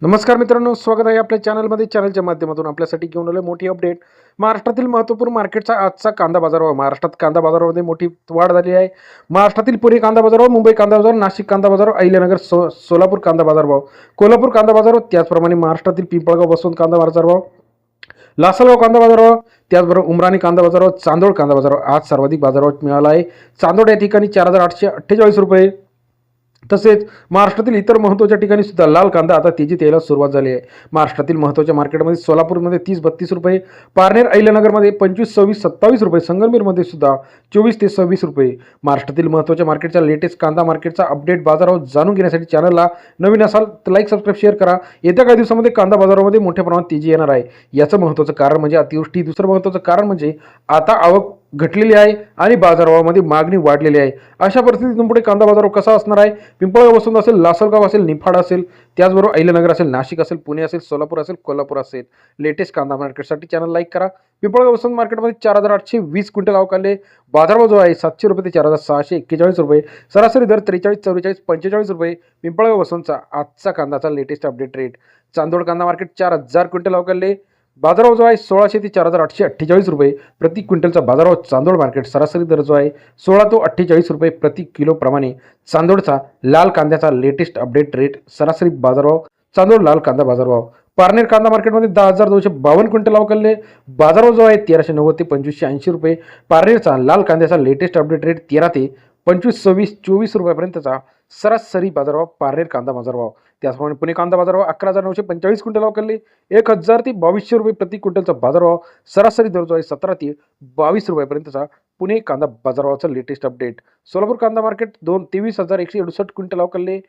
नमस्कार मित्रांनो, स्वागत आहे आपल्या चॅनलमध्ये. चॅनलच्या माध्यमातून आपल्यासाठी घेऊन आलोय मोठी अपडेट. महाराष्ट्रातील महत्त्वपूर्ण मार्केटचा आजचा कांदा बाजारभाव. महाराष्ट्रात कांदा बाजारामध्ये मोठी वाढ झाली आहे. महाराष्ट्रातील पुणे कांदा बाजारभाव, मुंबई कांदा बाजार, नाशिक कांदा बाजारभाव, अहिल्यानगर सोलापूर कांदा बाजारभाव, कोल्हापूर कांदा बाजारभाव, त्याचप्रमाणे महाराष्ट्रातील पिंपळगाव बसवंत कांदा बाजारभाव, लासलगाव कांदा बाजारभाव, त्याचबरोबर उमराणी कांदा बाजारभाव, चांदोड कांदा बाजारभाव. आज सर्वाधिक बाजारभाव मिळाला आहे. चांदोड या ठिकाणी 4,848 रुपये. तसेच महाराष्ट्रातील इतर महत्त्वाच्या ठिकाणी सुद्धा लाल कांदा आता तेजीत यायला सुरुवात झाली आहे. महाराष्ट्रातील महत्त्वाच्या मार्केटमध्ये सोलापूरमध्ये 30-32 रुपये, पारनेर अहिल्यानगरमध्ये 25-26-27 रुपये, संगमनेरमध्ये सुद्धा 24 ते 26 रुपये. महाराष्ट्रातील महत्त्वाच्या मार्केटचा लेटेस्ट कांदा मार्केटचा अपडेट बाजारावर जाणून घेण्यासाठी चॅनलला नवीन असाल तर लाईक सबस्क्राईब शेअर करा. येत्या काही दिवसामध्ये कांदा बाजारामध्ये मोठ्या प्रमाणात तेजी येणार आहे. याचं महत्त्वाचं कारण म्हणजे अतिवृष्टी. दुसरं महत्त्वाचं कारण म्हणजे आता आवक घटलेली आहे आणि बाजारभावामध्ये मागणी वाढलेली आहे. अशा परिस्थितीतून पुढे कांदा बाजार कसा असणार आहे? पिंपळगाव बसवंत असेल, लासलगाव असेल, निफाड असेल, त्याचबरोबर अहिल्यानगर असेल, नाशिक असेल, पुणे असेल, सोलापूर असेल, कोल्हापूर असेल. लेटेस्ट कांदा मार्केटसाठी चॅनल लाईक करा. पिंपळगाव बसवंत मार्केटमध्ये 4,820 क्विंटल अवकाले. बाजारभाव जो आहे 700 रुपये ते 4,641 रुपये. सरासरी दर 43, 44, 45 रुपये. पिंपळगाव बसवंतचा आजचा कांदाचा लेटेस्ट अपडेट रेट. चांदोड कांदा मार्केट 4,000 क्विंटल अवकाले. बाजारभाव जो आहे 1,600 ते 4,848 रुपये प्रति क्विंटलचा बाजारभाव. चांदोड मार्केट सरासरी दर जो आहे 16 ते 48 रुपये प्रति किलो प्रमाणे. चांदोडचा लाल कांद्याचा लेटेस्ट अपडेट रेट. सरासरी बाजारभाव चांदोड लाल कांदा बाजारभाव. पारनेर कांदा मार्केटमध्ये 10,252 क्विंटल अवकाले. बाजारभाव जो आहे 1,390 ते 2,580 रुपये. पारनेरचा लाल कांद्याचा लेटेस्ट अपडेट रेट 13 ते 25, 26, 24 रुपयापर्यंतचा सरासरी बाजारभाव पारनेर कांदा बाजारभाव. त्याचप्रमाणे पुणे कांदा बाजारभाव 11,945 क्विंटल अवकाले. 1,000 ते 2,200 रुपये प्रति क्विंटलचा बाजारभाव. सरासरी दर जो आहे 17 ते 22 रुपयापर्यंतचा पुणे कांदा बाजारभावाचा लेटेस्ट अपडेट. सोलापूर कांदा मार्केट 23,167 क्विंटल अवकाले.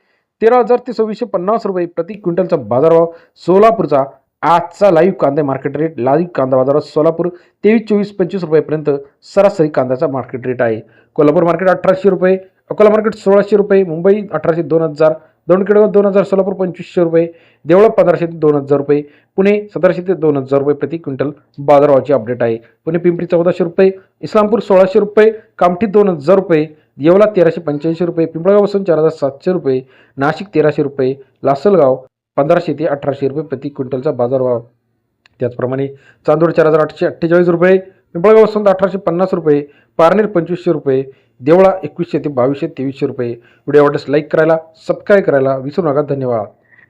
13,000 ते 2,650 रुपये प्रति क्विंटलचा बाजारभाव. सोलापूरचा आजचा लाईव्ह कांदा मार्केट रेट. लाईव्ह कांदा बाजारात सोलापूर 23, 24, 25 रुपयापर्यंत सरासरी कांद्याचा मार्केट रेट आहे. कोल्हापूर मार्केट 1,800 रुपये, अकोला मार्केट 1,600 रुपये, मुंबई 1,800 ते 2,000, दौंडखेडगाव 2,000, सोलापूर 2,500 रुपये, देवळा 1,500 ते 2,000 रुपये, पुणे 1,700 ते 2,000 रुपये प्रति क्विंटल बाजारभावाची अपडेट आहे. पुणे पिंपरी 1,400 रुपये, इस्लामपूर 1,600 रुपये, कामठी 2,000 रुपये, येवला 1,385 रुपये, पिंपळगाव बसवंत 4,700 रुपये, नाशिक 1,300 रुपये, लासलगाव 1,500 ते 1,800 रुपये प्रति क्विंटलचा बाजारभाव. त्याचप्रमाणे चांदोड 4,848 रुपये, पिंपळगाव बसवंत 1,850 रुपये, पारनेर 2,500 रुपये, देवळा 2,100 ते 2,200, 2,300 रुपये. व्हिडिओ आवडल्यास लाईक करायला, सबस्क्राईब करायला विसरू नका. धन्यवाद.